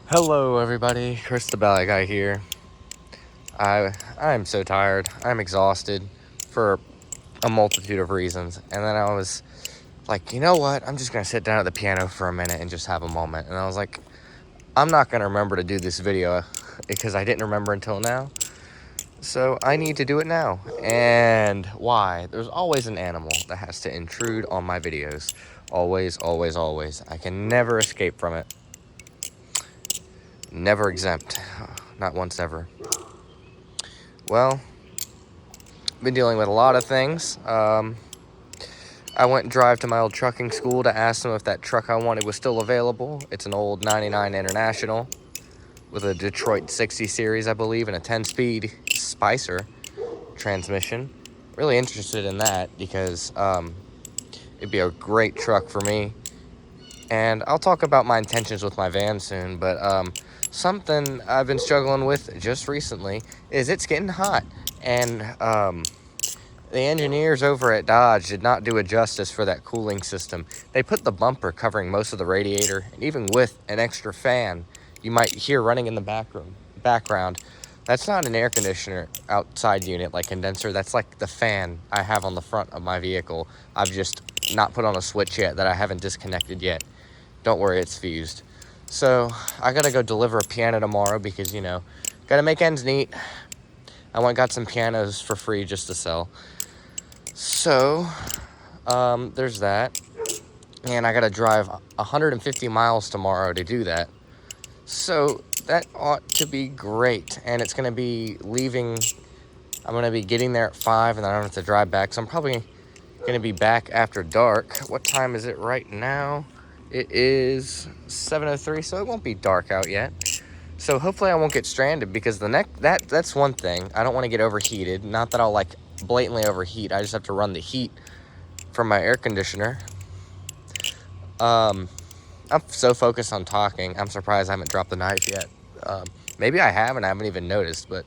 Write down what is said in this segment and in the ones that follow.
Hello, everybody. Chris the Ballet Guy here. I'm so tired. I'm exhausted for a multitude of reasons. And then I was like, you know what? I'm just gonna sit down at the piano for a minute and just have a moment. And I was like, I'm not gonna remember to do this video because I didn't remember until now. So I need to do it now. And why? There's always an animal that has to intrude on my videos. Always, always, always. I can never escape from it. Never exempt. Not once ever. Well, been dealing with a lot of things. I went and drive to my old trucking school to ask them if that truck I wanted was still available. It's an old 99 International with a Detroit 60 series, I believe, and a 10-speed Spicer transmission. Really interested in that because it'd be a great truck for me. And I'll talk about my intentions with my van soon, but something I've been struggling with just recently is it's getting hot. And the engineers over at Dodge did not do a justice for that cooling system. They put the bumper covering most of the radiator, and even with an extra fan you might hear running in the background, that's not an air conditioner outside unit like condenser. That's like the fan I have on the front of my vehicle. I've just not put on a switch yet that I haven't disconnected yet. Don't worry, it's fused. So I gotta go deliver a piano tomorrow because, gotta make ends meet. I went and got some pianos for free just to sell. So, there's that. And I gotta drive 150 miles tomorrow to do that. So that ought to be great. And it's gonna be I'm gonna be getting there at 5 and then I don't have to drive back. So I'm probably gonna be back after dark. What time is it right now? It is 7:03, so it won't be dark out yet. So hopefully I won't get stranded because that's one thing. I don't want to get overheated. Not that I'll blatantly overheat. I just have to run the heat from my air conditioner. I'm so focused on talking. I'm surprised I haven't dropped the knife yet. Maybe I have and I haven't even noticed, but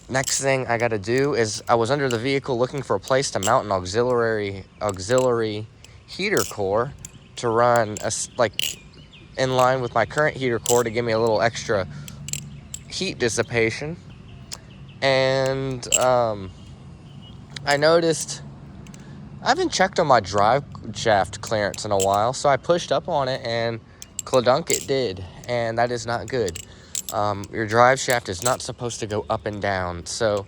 next thing I gotta do is I was under the vehicle looking for a place to mount an auxiliary heater core to run in line with my current heater core to give me a little extra heat dissipation. And I noticed I haven't checked on my drive shaft clearance in a while, so I pushed up on it and cladunk it did, and that is not good. Your drive shaft is not supposed to go up and down, so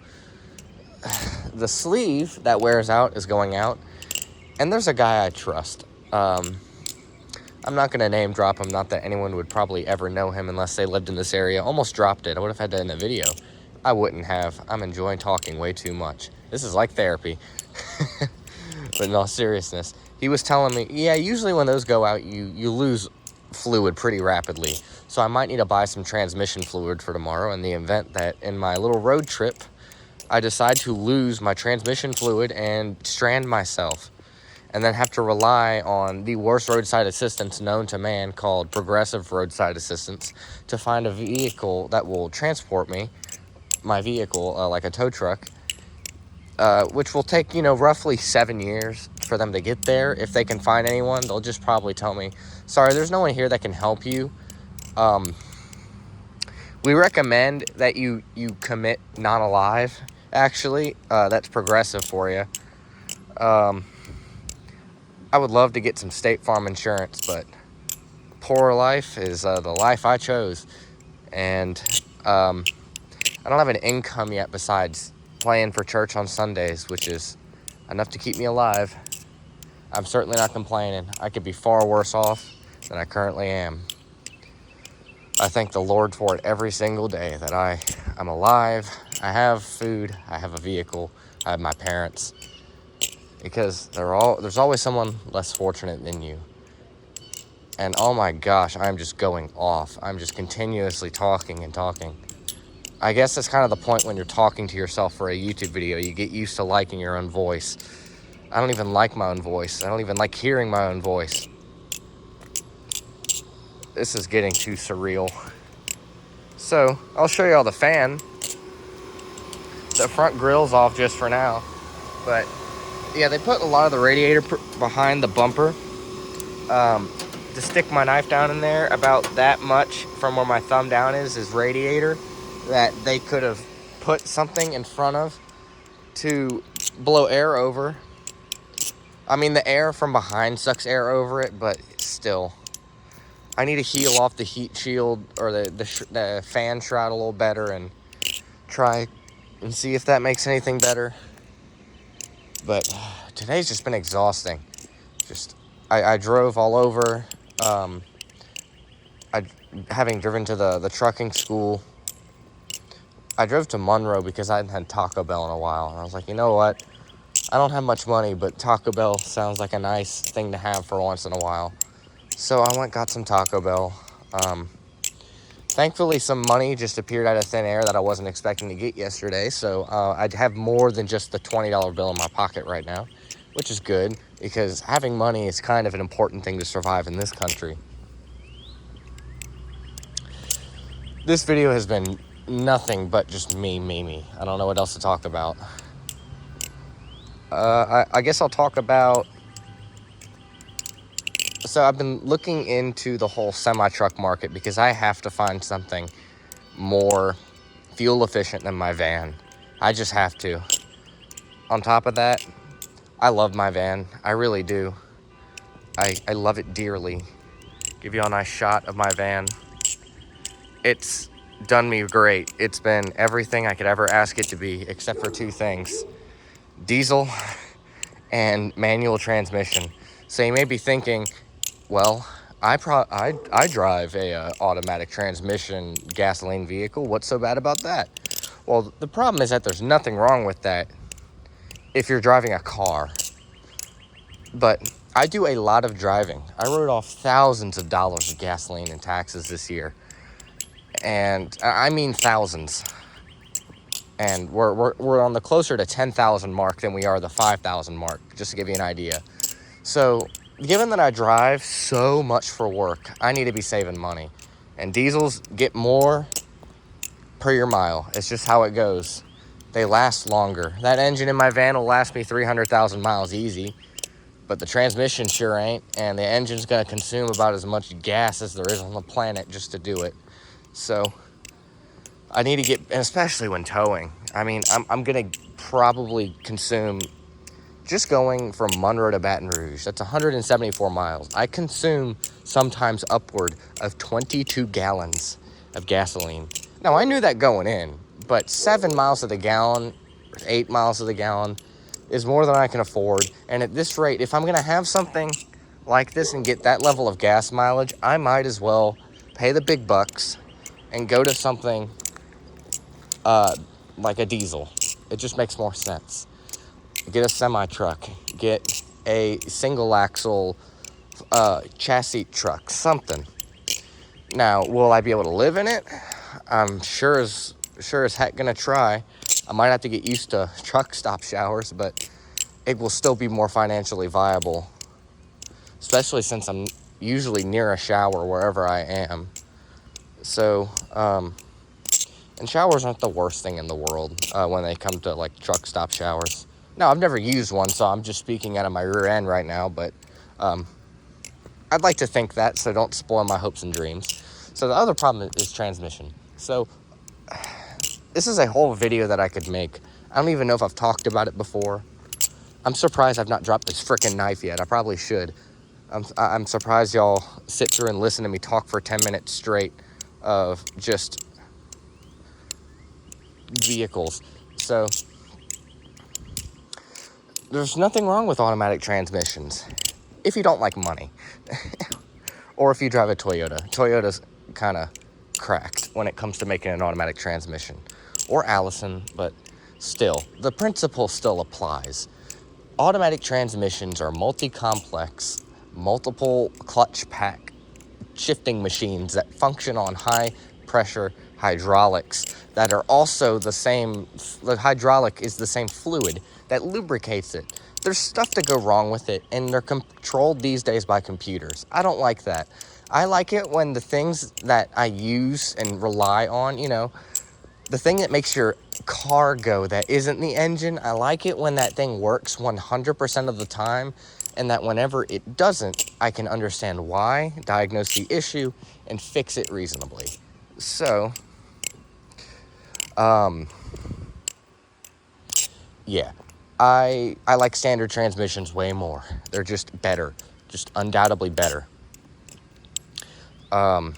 the sleeve that wears out is going out, and there's a guy I trust. I'm not going to name drop him, not that anyone would probably ever know him unless they lived in this area. Almost dropped it. I would have had that in a video. I wouldn't have. I'm enjoying talking way too much. This is like therapy. But in all seriousness, he was telling me, yeah, usually when those go out, you lose fluid pretty rapidly. So I might need to buy some transmission fluid for tomorrow in the event that in my little road trip, I decide to lose my transmission fluid and strand myself. And then have to rely on the worst roadside assistance known to man called Progressive Roadside Assistance to find a vehicle that will transport my vehicle, like a tow truck, which will take, roughly 7 years for them to get there. If they can find anyone, they'll just probably tell me, sorry, there's no one here that can help you. We recommend that you commit not alive, actually. That's Progressive for you. I would love to get some State Farm insurance, but poor life is the life I chose. And I don't have an income yet besides playing for church on Sundays, which is enough to keep me alive. I'm certainly not complaining. I could be far worse off than I currently am. I thank the Lord for it every single day that I'm alive, I have food, I have a vehicle, I have my parents. Because there's always someone less fortunate than you. And oh my gosh, I'm just going off. I'm just continuously talking and talking. I guess that's kind of the point when you're talking to yourself for a YouTube video. You get used to liking your own voice. I don't even like my own voice. I don't even like hearing my own voice. This is getting too surreal. So, I'll show you all the fan. The front grill's off just for now. But, yeah, they put a lot of the radiator behind the bumper. to stick my knife down in there, about that much from where my thumb down is radiator that they could have put something in front of to blow air over. I mean, the air from behind sucks air over it, but still, I need to heal off the heat shield or the fan shroud a little better and try and see if that makes anything better. But today's just been exhausting. I drove all over. Having driven to the trucking school, I drove to Monroe because I hadn't had Taco Bell in a while. And I was like, you know what? I don't have much money, but Taco Bell sounds like a nice thing to have for once in a while. So I went got some Taco Bell. Thankfully, some money just appeared out of thin air that I wasn't expecting to get yesterday. So I'd have more than just the $20 bill in my pocket right now, which is good because having money is kind of an important thing to survive in this country. This video has been nothing but just me. I don't know what else to talk about. I guess I'll talk about... So I've been looking into the whole semi-truck market because I have to find something more fuel efficient than my van. I just have to. On top of that, I love my van. I really do. I love it dearly. Give you a nice shot of my van. It's done me great. It's been everything I could ever ask it to be, except for two things: diesel and manual transmission. So you may be thinking, well, I drive a automatic transmission gasoline vehicle. What's so bad about that? Well, the problem is that there's nothing wrong with that if you're driving a car. But I do a lot of driving. I wrote off thousands of dollars of gasoline and taxes this year. And I mean thousands. And we're on the closer to 10,000 mark than we are the 5,000 mark, just to give you an idea. So, given that I drive so much for work, I need to be saving money. And diesels get more per your mile. It's just how it goes. They last longer. That engine in my van will last me 300,000 miles easy. But the transmission sure ain't. And the engine's going to consume about as much gas as there is on the planet just to do it. So I need to get, and especially when towing. I mean, I'm going to probably consume, just going from Monroe to Baton Rouge, that's 174 miles. I consume sometimes upward of 22 gallons of gasoline. Now, I knew that going in, but 7 miles to the gallon, 8 miles to the gallon is more than I can afford. And at this rate, if I'm going to have something like this and get that level of gas mileage, I might as well pay the big bucks and go to something like a diesel. It just makes more sense. Get a semi-truck. Get a single axle chassis truck. Something. Now, will I be able to live in it? I'm sure as heck gonna try. I might have to get used to truck stop showers, but it will still be more financially viable. Especially since I'm usually near a shower wherever I am. So, and showers aren't the worst thing in the world when they come to, like, truck stop showers. No, I've never used one, so I'm just speaking out of my rear end right now, but I'd like to think that, so don't spoil my hopes and dreams. So the other problem is transmission. So this is a whole video that I could make. I don't even know if I've talked about it before. I'm surprised I've not dropped this freaking knife yet. I probably should. I'm surprised y'all sit through and listen to me talk for 10 minutes straight of just vehicles. So there's nothing wrong with automatic transmissions if you don't like money. Or if you drive a Toyota. Toyota's kind of cracked when it comes to making an automatic transmission. Or Allison, but still, the principle still applies. Automatic transmissions are multi-complex, multiple clutch pack shifting machines that function on high pressure hydraulics that are also the same. The hydraulic is the same fluid that lubricates it. There's stuff to go wrong with it, and they're controlled these days by computers. I don't like that. I like it when the things that I use and rely on, you know, the thing that makes your car go that isn't the engine, I like it when that thing works 100% of the time and that whenever it doesn't, I can understand why, diagnose the issue, and fix it reasonably. So, yeah, I like standard transmissions way more. They're just better, just undoubtedly better. And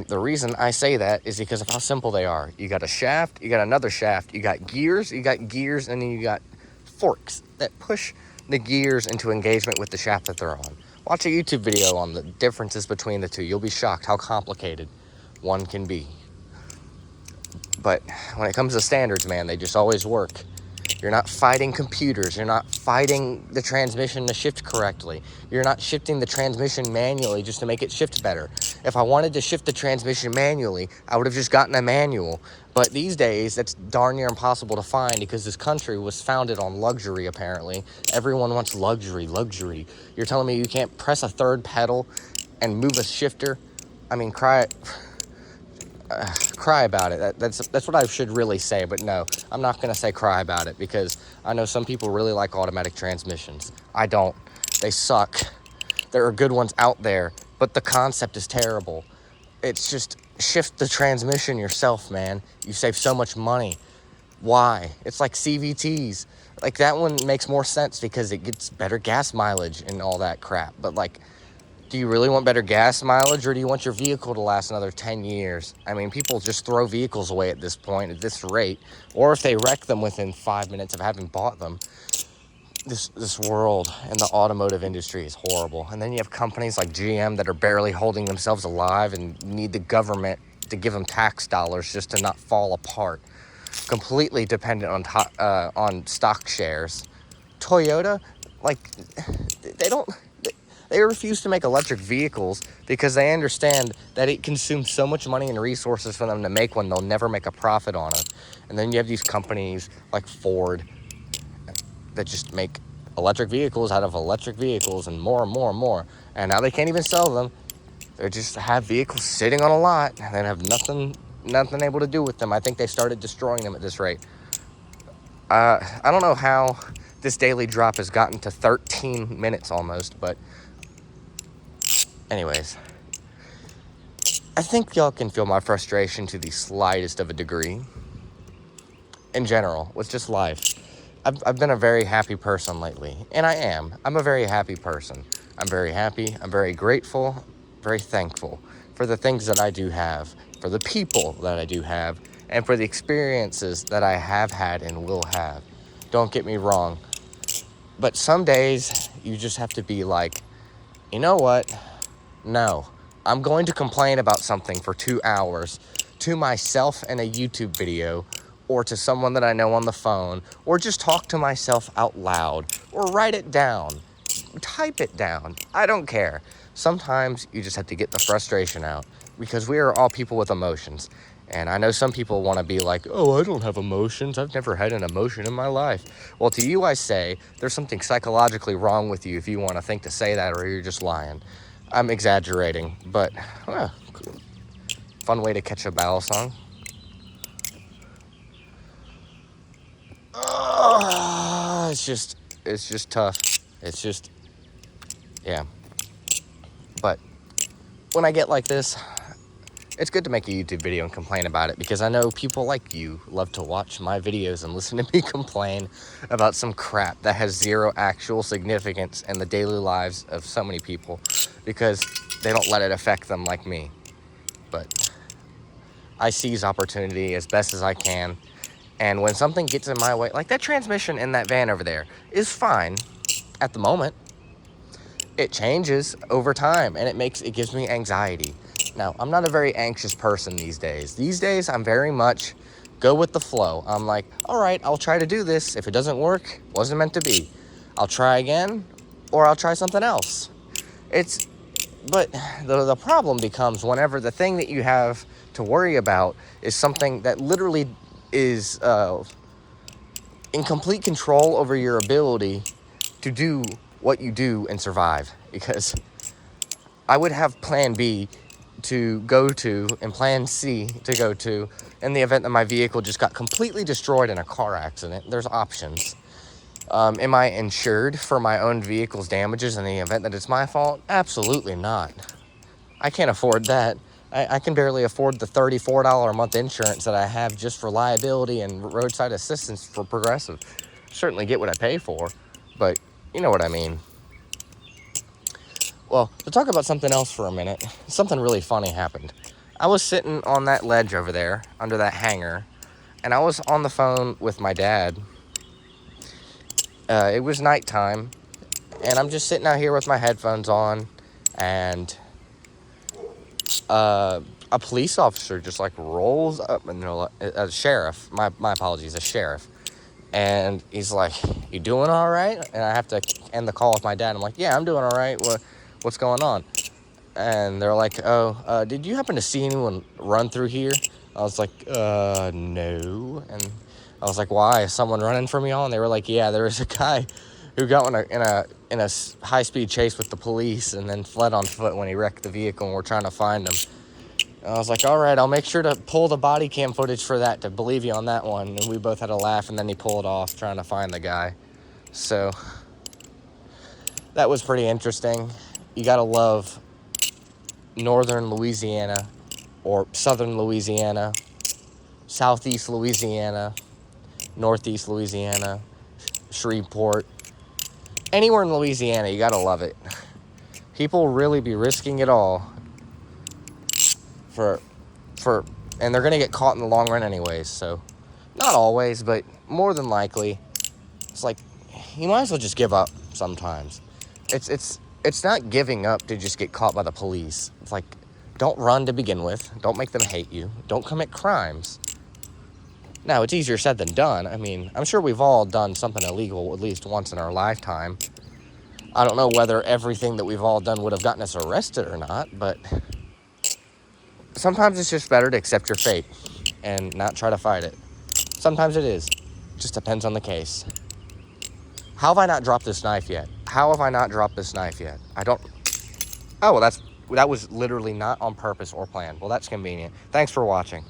the reason I say that is because of how simple they are. You got a shaft, you got another shaft, you got gears, and then you got forks that push the gears into engagement with the shaft that they're on. Watch a YouTube video on the differences between the two. You'll be shocked how complicated one can be. But when it comes to standards, man, they just always work. You're not fighting computers. You're not fighting the transmission to shift correctly. You're not shifting the transmission manually just to make it shift better. If I wanted to shift the transmission manually, I would have just gotten a manual. But these days, that's darn near impossible to find because this country was founded on luxury, apparently. Everyone wants luxury. You're telling me you can't press a third pedal and move a shifter? I mean, cry about it. That's what I should really say, but no, I'm not going to say cry about it because I know some people really like automatic transmissions. I don't. They suck. There are good ones out there, but the concept is terrible. It's just shift the transmission yourself, man. You save so much money. Why? It's like CVTs. Like, that one makes more sense because it gets better gas mileage and all that crap, but like, do you really want better gas mileage, or do you want your vehicle to last another 10 years? I mean, people just throw vehicles away at this point, at this rate, or if they wreck them within 5 minutes of having bought them. This world and the automotive industry is horrible. And then you have companies like GM that are barely holding themselves alive and need the government to give them tax dollars just to not fall apart. Completely dependent on stock shares. Toyota, like, they refuse to make electric vehicles because they understand that it consumes so much money and resources for them to make one, they'll never make a profit on it. And then you have these companies like Ford that just make electric vehicles out of electric vehicles and more and more and more. And now they can't even sell them. They just have vehicles sitting on a lot and they have nothing able to do with them. I think they started destroying them at this rate. I don't know how this daily drop has gotten to 13 minutes almost, but anyways, I think y'all can feel my frustration to the slightest of a degree. In general, with just life. I've been a very happy person lately, and I am. I'm a very happy person. I'm very happy. I'm very grateful, very thankful for the things that I do have, for the people that I do have, and for the experiences that I have had and will have. Don't get me wrong. But some days, you just have to be like, you know what? No, I'm going to complain about something for 2 hours to myself in a YouTube video, or to someone that I know on the phone, or just talk to myself out loud, or write it down, type it down. I don't care. Sometimes you just have to get the frustration out because we are all people with emotions. And I know some people want to be like, oh, I don't have emotions. I've never had an emotion in my life. Well, to you, I say there's something psychologically wrong with you if you want to think to say that, or you're just lying. I'm exaggerating, but fun way to catch a battle song. It's just tough. It's just, yeah. But when I get like this, it's good to make a YouTube video and complain about it because I know people like you love to watch my videos and listen to me complain about some crap that has zero actual significance in the daily lives of so many people because they don't let it affect them like me. But I seize opportunity as best as I can. And when something gets in my way, like that transmission in that van over there is fine at the moment. It changes over time and it gives me anxiety. Now, I'm not a very anxious person these days. These days, I'm very much go with the flow. I'm like, all right, I'll try to do this. If it doesn't work, wasn't meant to be. I'll try again, or I'll try something else. But the problem becomes whenever the thing that you have to worry about is something that literally is in complete control over your ability to do what you do and survive. Because I would have plan B to go to and plan C to go to in the event that my vehicle just got completely destroyed in a car accident. There's options. Am I insured for my own vehicle's damages in the event that it's my fault? Absolutely not. I can't afford that. I can barely afford the $34 a month insurance that I have just for liability and roadside assistance for Progressive. Certainly get what I pay for, but you know what I mean. Well, to talk about something else for a minute, something really funny happened. I was sitting on that ledge over there under that hangar, and I was on the phone with my dad. It was nighttime, and I'm just sitting out here with my headphones on, and a police officer just like rolls up, and a sheriff. My apologies, a sheriff. And he's like, "You doing all right?" And I have to end the call with my dad. I'm like, "Yeah, I'm doing all right. What's going on?" And they're like, "Oh, did you happen to see anyone run through here?" I was like, no. And I was like, "Why? Is someone running from y'all?" And they were like, "Yeah, there was a guy who got in a high-speed chase with the police and then fled on foot when he wrecked the vehicle, and we're trying to find him." And I was like, "All right, I'll make sure to pull the body cam footage for that to believe you on that one." And we both had a laugh, and then he pulled off trying to find the guy. So that was pretty interesting. You gotta love northern Louisiana or southern Louisiana, southeast Louisiana, northeast Louisiana, Shreveport. Anywhere in Louisiana, you gotta love it. People really be risking it all for and they're gonna get caught in the long run anyways. So not always, but more than likely, it's like you might as well just give up sometimes. It's not giving up to just get caught by the police. It's like, don't run to begin with. Don't make them hate you. Don't commit crimes. Now, it's easier said than done. I mean, I'm sure we've all done something illegal at least once in our lifetime. I don't know whether everything that we've all done would have gotten us arrested or not, but sometimes it's just better to accept your fate and not try to fight it. Sometimes it is. Just depends on the case. How have I not dropped this knife yet? I don't... Oh, well, that was literally not on purpose or planned. Well, that's convenient. Thanks for watching.